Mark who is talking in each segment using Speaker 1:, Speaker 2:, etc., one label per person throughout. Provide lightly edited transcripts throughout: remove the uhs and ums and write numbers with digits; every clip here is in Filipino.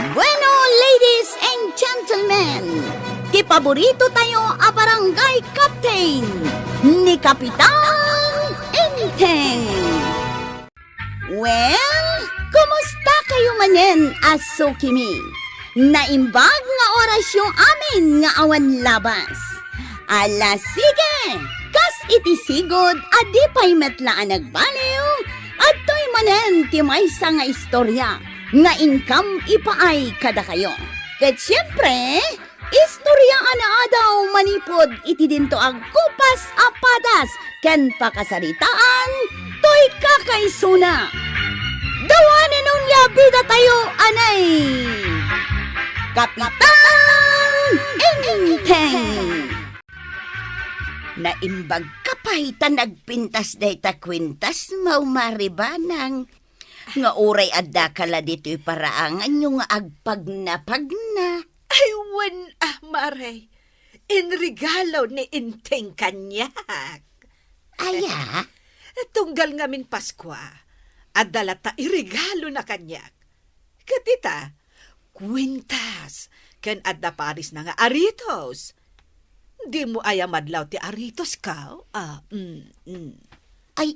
Speaker 1: Bueno, ladies and gentlemen, ti paborito tayo a barangay captain ni Kapitan Enteng. Well, kumusta kayo manen, aso kimi? Naimbag nga oras yung amin nga awan labas. Ala sige, kas iti sigod adi pa'y metlaan nagbaliw at to'y manen ti maysa nga istorya nga income ipaay kada kayo. Ket siyempre, istorya ana daw manipod iti dinto ag kupas apadas ken pakasaritaan to'y kakaisuna. Dawanen nung labida tayo anay Kapitan Enteng. Naimbag kapay ta nagpintas dayta kwintas maumaribanang nga uray adda kala dito'y paraangan yung agpagna-pagna.
Speaker 2: Ay, Maray. Inregalo ni Enteng kanyak.
Speaker 1: Aya?
Speaker 2: Tunggal ngamin Paskwa. At dalata irregalo na kanyak. Katita, kwintas. Ken adda paris na nga aritos. Di mo aya madlaw ti aritos ka?
Speaker 1: Ay,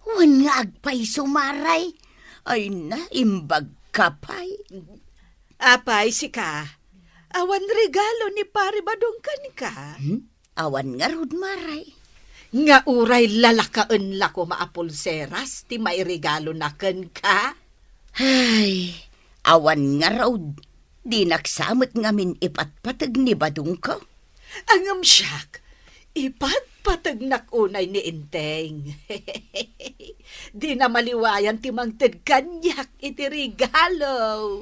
Speaker 1: wan nga agpay sumaray. Ay na, imbag kapay.
Speaker 2: Apay si ka. Awan regalo ni pare badungkan ka.
Speaker 1: Awan nga rod maray.
Speaker 2: Nga uray lalakaen la ko maapulseras, ti may regalo na ken ka.
Speaker 1: Ay, awan nga rod. Di naksamot ngamin ipatpatag ni badung ko.
Speaker 2: Angam siyak, ipatpatag nakunay ni Enteng. Di na maliwayan ti mangted kanyak iti regalo.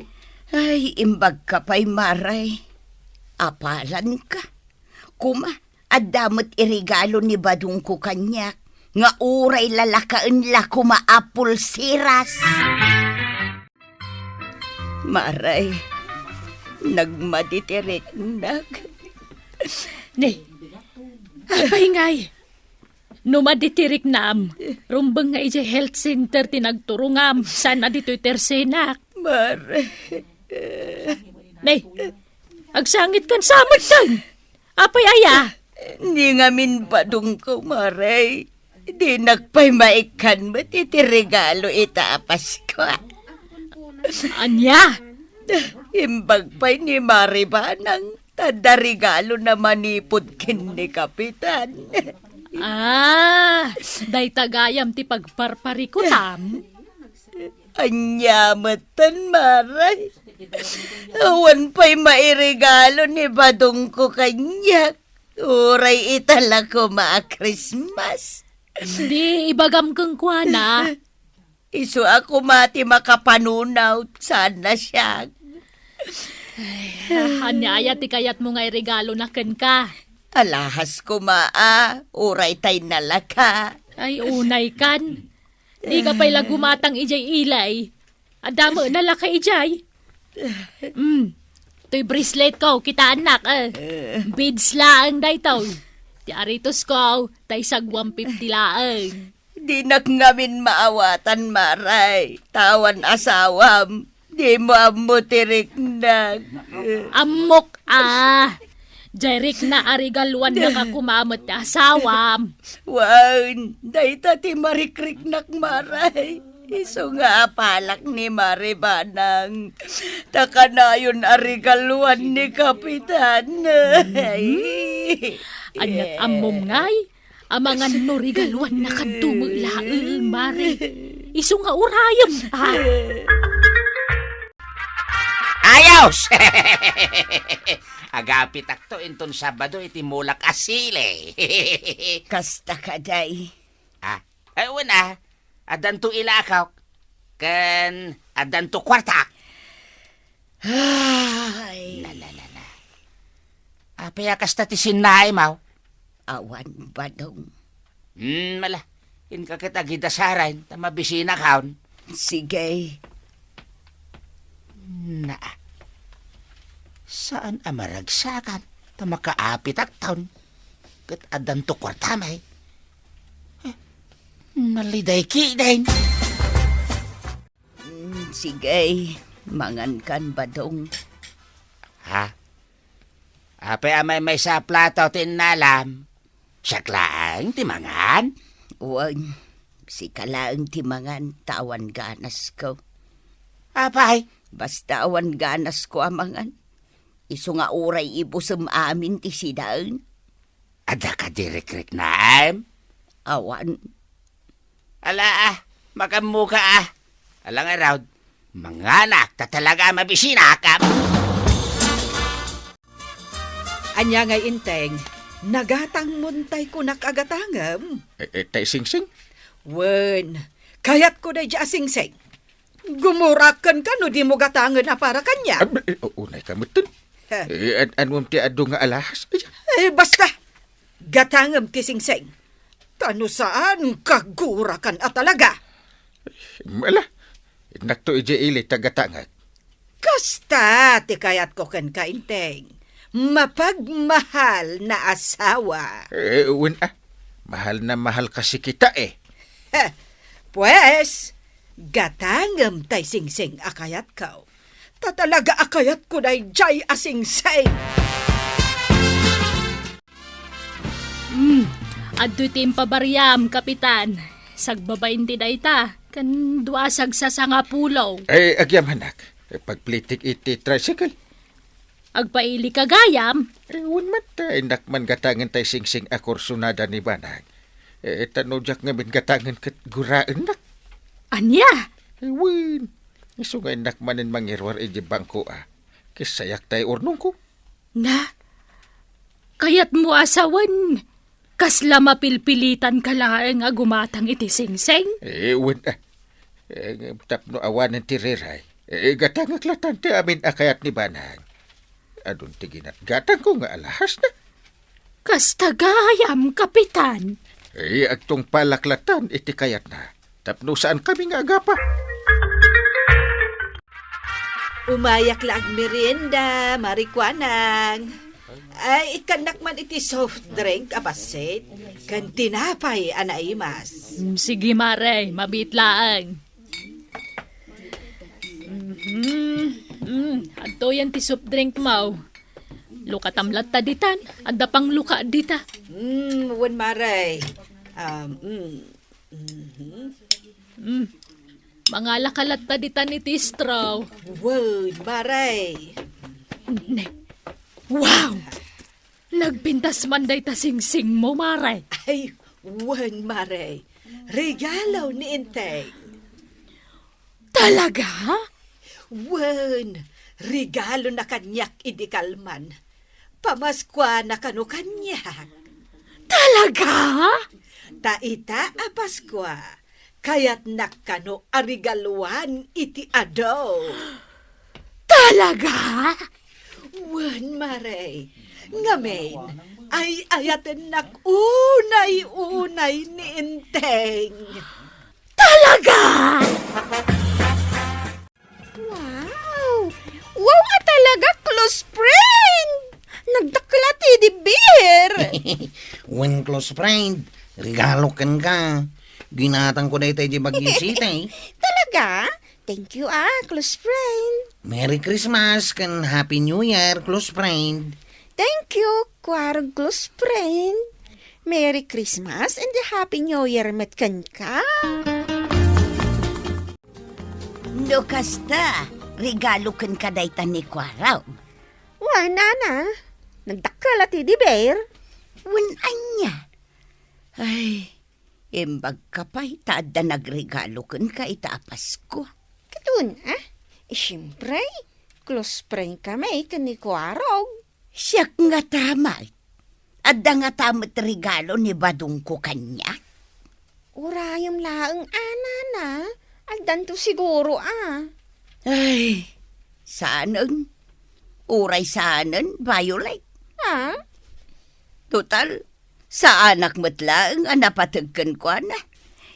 Speaker 1: Ay, imbag ka pa'y maray. Apalan ka. Kuma, adamot irigalo ni badung ko kanyak. Nga uray lalakaen la kumaapul siras. Maray, nagmaditirik
Speaker 3: Ne, apay ngay. Numaditirik nam. Rumbang nga ije health center tinagturungam. Sana dito'y tersenak.
Speaker 1: Maray.
Speaker 3: Ne, agsangit kan samot kan. Apay aya.
Speaker 1: Hindi ngamin badung ko, maray. Di nagpay maikan mo, titirigalo itaapas ko.
Speaker 3: Anya?
Speaker 1: Imbag pa'y ni Maribanang tada regalo na manipod kin ni Kapitan.
Speaker 3: Day tagayam ti pagparpari ko tam.
Speaker 1: Anyamatan, maray. Awan pa'y mairegalo ni badong ko kanyak. Uray itala ko Christmas.
Speaker 3: Di ibagam kang kuana.
Speaker 1: Isu ako mati makapanunaw. Sana siya.
Speaker 3: Anya ti kayat mo nga regalo na ken ka.
Speaker 1: Alahas ko uray tay nalaka.
Speaker 3: Ay unay kan. Di ka pa'y lagumatang ijay ilay. Adamo na laka ijay. To'y bracelet ko, kita anak Beads laang daytaw. Ti aritos ko, tay sagwang 50 laang.
Speaker 1: Di ngamin maawatan, maray. Tawan asawam. Di mo amutirik na.
Speaker 3: Amok Jairik na arigaluan na ka kumamot ti asawam.
Speaker 1: Wan, dayta ti marikrik nak maray. Iso nga apalak ni Maribanang. Takanayon arigaluan ni Kapitan.
Speaker 3: Anyat amom ngay. Amangan no rigaluan na kadumulaang mare. Iso nga urayam.
Speaker 4: Ayos! Agapit akto inton Sabado iti mulak asile.
Speaker 1: Kasta ka, day.
Speaker 4: Una, adanto ilakaw. Kan adanto kwartak.
Speaker 1: Ay.
Speaker 4: La. Apaya kasta ti sinay, maw.
Speaker 1: Awan badong.
Speaker 4: Mala. Inka kita gidasaran, tamabisina kaon.
Speaker 1: Sige.
Speaker 4: Saan amaragsakan? Tamakaapit ak taon. Kat adanto kwartamay. Maliday ki din.
Speaker 1: Sige. Mangan kan badong.
Speaker 4: Ha? Apay amay may sa plato tinalam. Siya klaang timangan.
Speaker 1: Uwan, si kalaang timangan, tawan ganas ko.
Speaker 4: Apay,
Speaker 1: Basta awan ganas ko amangan. Iso nga oray ibusam amin ti sidaan.
Speaker 4: ada ka direk-rek na
Speaker 1: Awan,
Speaker 4: Ala makamuka Alang araw, mga anak ta talaga mabisina ka.
Speaker 2: Anya nga inteng, nagatang muntay ko nakagatangam.
Speaker 5: Tay sing-sing?
Speaker 2: Wen, kayat ko na dya sing-sing. Gumurakan ka no di mo gatangan na para kanya.
Speaker 5: Unay ka mutin. Anong ti ado nga alahas?
Speaker 2: Basta, gatangam ti sing-sing. Tano saan kagurakan at talaga.
Speaker 5: Mala, nakto ije ili tagatangat.
Speaker 2: Kasta ti kayat ko kan kainteng. Mapagmahal na asawa.
Speaker 5: Uwin mahal na mahal kasi kita
Speaker 2: Pues, gatangam tay sing-sing akayat ko. Tatalaga akayat ko na jay asing-sing.
Speaker 3: Adto tim pabaryam, kapitan. Sagbabain ti dayta, kan duasag sa sangapulo.
Speaker 5: Agyam hanak, pagplitik iti tricycle.
Speaker 3: Agpaili kagayam,
Speaker 5: Uwin mata, inakman gatangan tay sing-sing akorsunada ni Banag. Tanodyak ngamin gatangan kat guraan nak.
Speaker 3: anya?
Speaker 5: Uwin, iso nga inakmanin mangirwar iji bangko Kisayak tay urnong ko.
Speaker 3: Na, kayat mo asawan, kasla mapilpilitan ka lang nga gumatang iti sing-sing.
Speaker 5: Uwin tapno awanan ti riray. Gatang aklatan ti amin akayat ni Banag. Adun tiginat gatang ko nga alahas na.
Speaker 3: Kastagayam, kapitan.
Speaker 5: Agtong palaklatan iti kayat na. Tapno saan kami nga agapa?
Speaker 2: Umayak lang merienda, marikwanang. Ay, ikanak man iti soft drink, abasit. Kan tinapay, anaimas.
Speaker 3: Sige mare, mabitlaang. Adto yan ti soft drink mo. Luka tamlat ta ditan, adda pang luka dita.
Speaker 2: Wan maray.
Speaker 3: Mga lakalat ta ditan iti straw.
Speaker 2: Wan maray.
Speaker 3: Ne. Wow! Nagpintas man day ta sing-sing mo, mare.
Speaker 2: Ay, wan maray. Regalo ni Inteng.
Speaker 3: Talaga?
Speaker 2: Wan, regalo na kanyak idikalman. Pamaskwa na kano kanyak.
Speaker 3: Talaga?
Speaker 2: Taita a Paskwa, kayat nakano arigaluan iti ado.
Speaker 3: Talaga?
Speaker 2: Wan maray, ngamen, ay ayaten nak unay-unay ni Inteng.
Speaker 3: Talaga?
Speaker 1: Wow! Wow talaga, close friend! Nagdakla ti di beer!
Speaker 6: When close friend, regalo kan ka. Ginatang ko na ito di bagisita
Speaker 1: Talaga? Thank you close friend.
Speaker 6: Merry Christmas kan Happy New Year, close friend.
Speaker 1: Thank you, kwarong close friend. Merry Christmas and a Happy New Year met kan ka. No kasta, regalo kan kadaytan ni Kwaraw. Wala na. Nagdakala ti di bear. Anya. Ay, imbag ka pa'y taada nagregalo kan ka itaapas ko. Katun, siyempre, close friend kami kan ni Kwaraw. Siyak nga tama. Adda nga tamat regalo ni Badong ko kanya. Urayam laang na. Aldan to siguro Ay, saanan? Uray saanan, Violet. Total, sa anak matlaang napatagkan ko na.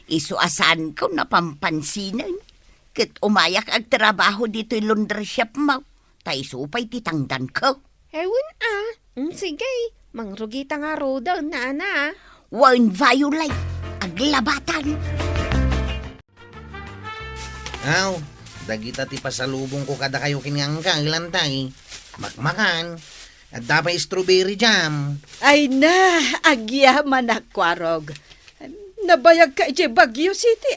Speaker 1: Isuasan ko na pampansinan. Kat umayak ag trabaho dito'y laundry shop mo. Tay supay titangdan ko.
Speaker 7: Ewan sige, mangrugita nga roda na.
Speaker 1: Wan Violet, aglabatan.
Speaker 6: Aw, Dagita ti pasalubong ko kada kayo kinyangka ilantay. Makmakan. At dapat strawberry jam.
Speaker 2: Ay na, agyaman na, Kwarog. Nabayag ka iti Baguio City,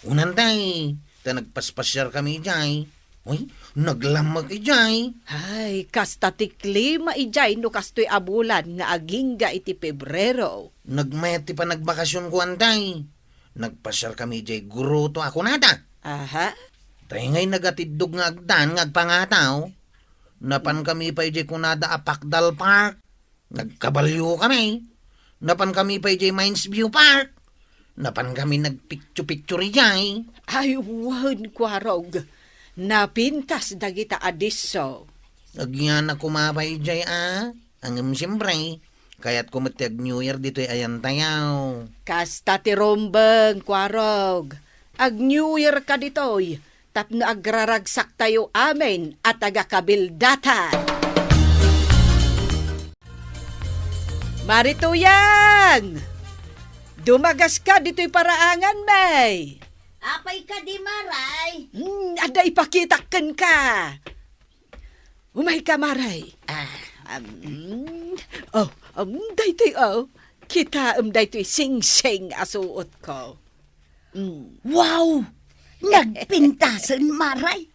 Speaker 6: Unantay. Ta nagpaspasyar kami jay. Uy, naglamag ijay.
Speaker 2: Ay, kasta ti klima ijay no kastoy abulan nga agingga iti Pebrero.
Speaker 6: Nagmayat ti pa nagbakasyon ko antay. Nagpasyar kami jay guruto ako nata.
Speaker 2: Aha.
Speaker 6: Tayo ngay nagatidog nga agdan nga agpangataw. Napan kami pa ijay kunada Apakdal Park. Nagkabalyo kami. Napan kami pa ijay Mines View Park. Napan kami nagpicture-picture ijay.
Speaker 2: Ay, wan, Kwarog. Napintas dagita adiso.
Speaker 6: Agyan na kumapay ijay Ang siyempre. Kaya't kumatiag New Year dito ayan tayaw.
Speaker 2: Kasta ti rombeng, Kwarog. Ag New Year ka ditoy. Tapno agraragsak tayo amin at agakabildata. Marituyang! Dumagas ka dito'y paraangan, May.
Speaker 1: Apay ka di maray.
Speaker 2: Ada ipakitakan ka. Umay ka, Maray. Daytoy, kita daytoy sing-sing asuot ko.
Speaker 1: Wow! Nagpintasan maray.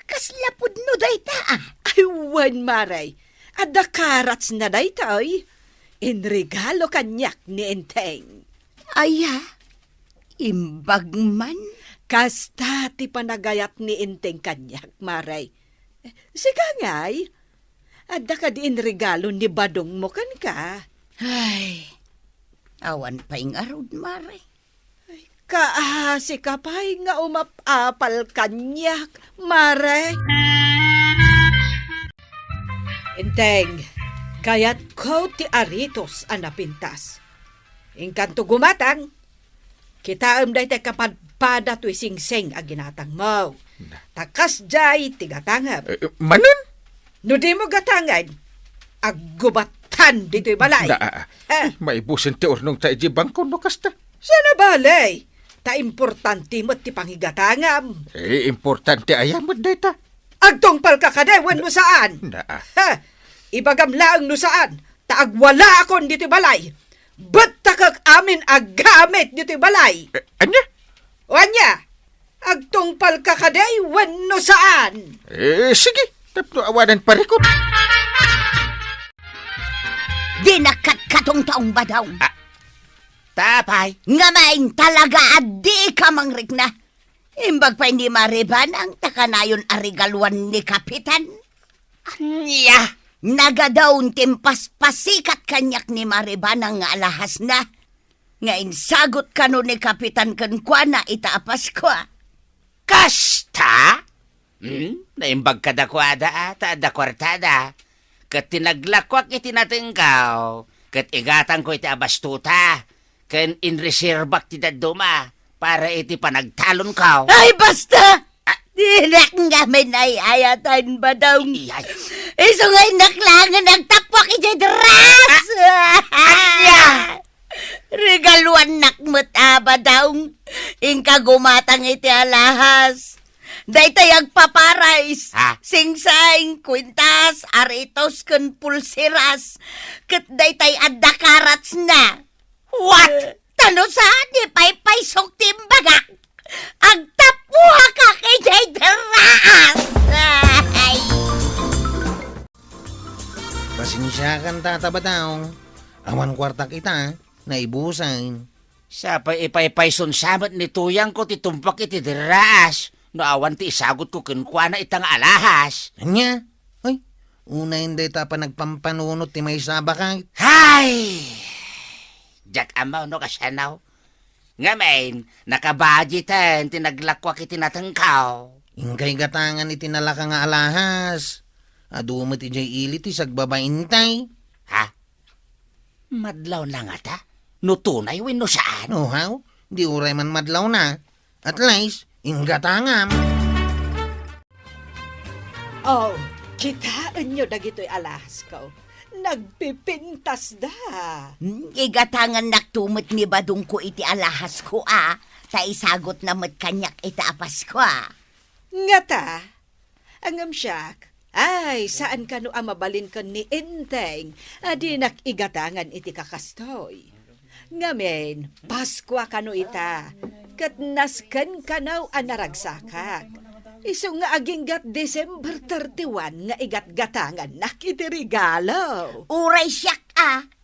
Speaker 1: Kaslapod no dayta
Speaker 2: Ay, wan, Maray. Ada karats na daytoy. In regalo kanyak ni Enteng.
Speaker 1: Aya, imbag man.
Speaker 2: Kasta ti panagayat ni Enteng kanyak, Maray. Siga ngay. Ada ka di in regalo ni Badong mo kan ka.
Speaker 1: Ay, awan pa yung arod maray.
Speaker 2: Kaasi ka pa'y nga umapapal kanyak, Maray. Enteng, kayat ko ti aritos anapintas. Ingkanto gumatang, kita day te kapadpada to'y sing-sing a ginatang mo. Takas jay tigatangab.
Speaker 5: Manon?
Speaker 2: No di mo gatangan, aggubatan dito'y balay.
Speaker 5: Maibusin ti ornong ta iji bangko no kasta.
Speaker 2: Sana balay, ta importante mo't ti pangigatangam.
Speaker 5: Importante ayamod dayta.
Speaker 2: Agtongpal ka kadewan no saan. Ha, ibagam laang no saan, ta agwala akon dito'y balay. Ba't takag amin aggamit dito'y balay?
Speaker 5: Anya?
Speaker 2: O anya, agtongpal ka kadewan no saan.
Speaker 5: Sige, tapno awanan parikot.
Speaker 1: Di nakat-katong taong badaw.
Speaker 4: Tapay.
Speaker 1: Ngamain talaga at di ka mangrik na. Imbag pa hindi mariban ang takanayon arigaluan ni Kapitan.
Speaker 4: Anya.
Speaker 1: Nagadaon timpas pasikat kanyak ni Maribanang nga alahas na. Nga insagot ka no ni Kapitan Kankwa na itaapas ko.
Speaker 4: Kasta? Naimbag ka dakwada ata da kwartada. Kat tinaglakwak itinatingkaw. Kat igatan ko iti abastuta. Ken inreserbak ti daduma. Para iti panagtalon ka.
Speaker 1: Ay basta! Dinak nga may naiayatan ba daw?
Speaker 4: Iyay.
Speaker 1: Isungay naklangan nagtapwak iti dras! Regaluan nakmut ba daw? Ingka gumatang iti alahas. Daytay agpaparais. Sing-sang, kwintas, aritos, kun pulsiras. Kat daytay addakarats na.
Speaker 4: What?
Speaker 1: Tano saan ni paypay sok timbagak? Agtapuha ka kay Jay Deraas! Ay!
Speaker 6: Pasensyakan tatabataw. Awan kwarta kita, naibusan.
Speaker 4: Sa pa ipaypayson samat ni tuyang ko titumpak iti deraas. No awan ti isagot ko kinkwa na itang alahas.
Speaker 6: Anya? Ay, una hindi ta pa nagpampanunot ti may sabakay.
Speaker 4: Hay! Jak amaw no kasanaw. Ngamen, nakabadgetan tinaglakwak iti natangkaw.
Speaker 6: Ingkay gatangan iti nalaka nga alahas. Adumot ijay ilit sagbabaintay.
Speaker 4: Ha? Madlaw na nga ta? No tunay win no saan?
Speaker 6: No how? Di uray man madlaw na. At least, inggatangam.
Speaker 2: Oh, kitaan nyo dagito'y alahas ko. Nagpipintas da.
Speaker 1: Igatangan naktumot ni Badong ko iti alahas ko Ta isagot na mat kanyak itaapas ko
Speaker 2: Nga ta, angam siyak. Ay, saan ka no mabalin ka ni Inteng? Adi nakigatangan iti kakastoy. Ngamen, Pasko ka no ita. Kat nasken ka no anaragsakak. Iso nga aginggat December 31 nga igat-gatangan nak iti regalo.
Speaker 1: Uray siyak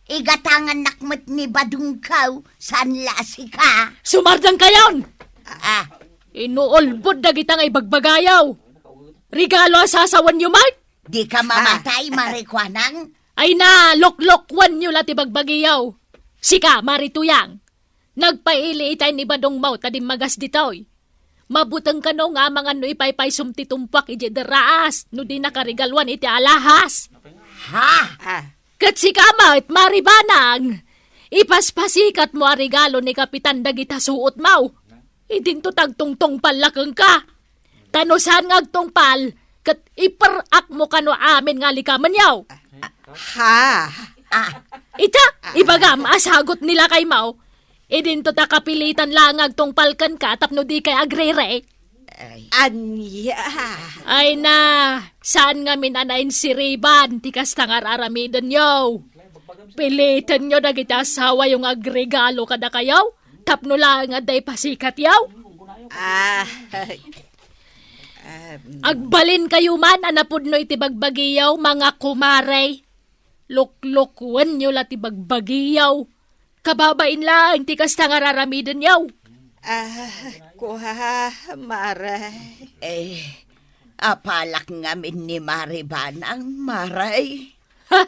Speaker 1: igatangan nakmet ni Badungkaw, saan lasi ka?
Speaker 3: Sumardang kayon!
Speaker 1: Ah,
Speaker 3: Inuulbod na kita nga ibagbagayaw. Regalo asasawan nyo, Mark?
Speaker 1: di ka mamatay, marikwanang?
Speaker 3: Ay na, loklokwan nyo lati bagbagiyaw. Sika, marituyang. Nagpaili itay ni Badong Mau tadim magas ditoy. Mabutang ka no nga mga no ipaypay sumtitumpak iti deraas no di nakarigalwan iti alahas.
Speaker 1: Ha?
Speaker 2: Ah,
Speaker 3: Kat sika ma, maribanang. Ipaspasikat mo a regalo ni Kapitan dagita suot mau. Idinto tagtungtong palakang ka. Tanusan nga agtungpal, kat iparak mo kano amin nga likaman yaw.
Speaker 2: ha.
Speaker 3: Ita, ibagam, asagot nila kay Mau. Idinto ta kapilitan lang agtungpal kan ka, tapno di kay agrere.
Speaker 2: Anya.
Speaker 3: Ay na, saan nga minanain si Riban, tikas tangar aramidan yaw. Pilitan nyo na kita asawa yung agregalo kada kayaw, tapno lang nga day pasikat yaw.
Speaker 2: Ah,
Speaker 3: Agbalin kayo man, anapod no iti bagbagiyaw, mga kumare. Luklukwan nyo lati bagbagiyaw. Kababain lang, tikas tangar aramidan yaw.
Speaker 2: kuha, mare.
Speaker 1: Apalak ngamin ni Maribanang, Maray.
Speaker 3: Ha?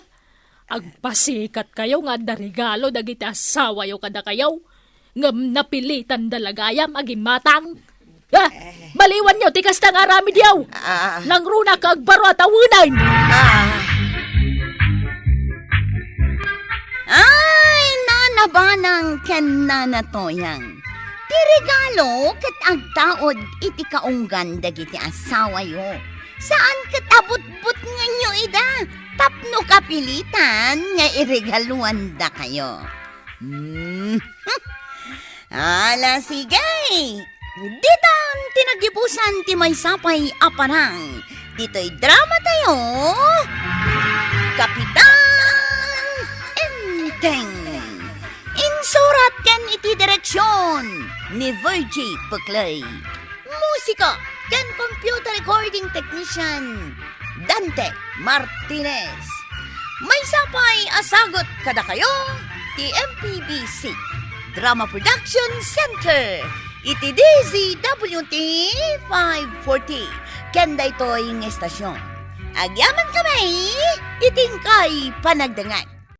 Speaker 3: Agpasikat kayo nga da regalo dagiti asawa yo kada kayaw. Ngam napilitan dalagayam agimatang. Ha? Baliwan nyo, tikas tang aramid yaw. Nang runa ka agbaro at awunan.
Speaker 1: Ay, nanabanang ken nanatoyang. Ti regalo ket agtaod iti kaunggan dagiti asawa yo. Saan ket abot-but nganyo ida? Tapno kapilitan nga iregaluan da kayo. Ala sige. Ditan tinagipusan ti may sapay aparang. Dito'y drama tayo. Kapitan Enteng. Insurat ken iti direksyon ni Virgie Puclay. Musika ken computer recording technician Dante Martinez. May sapay asagot kada kayo ti MPBC Drama Production Center iti DZWT 540 ken daytoy ng estasyon. Agyaman kami itingkay panagdangat.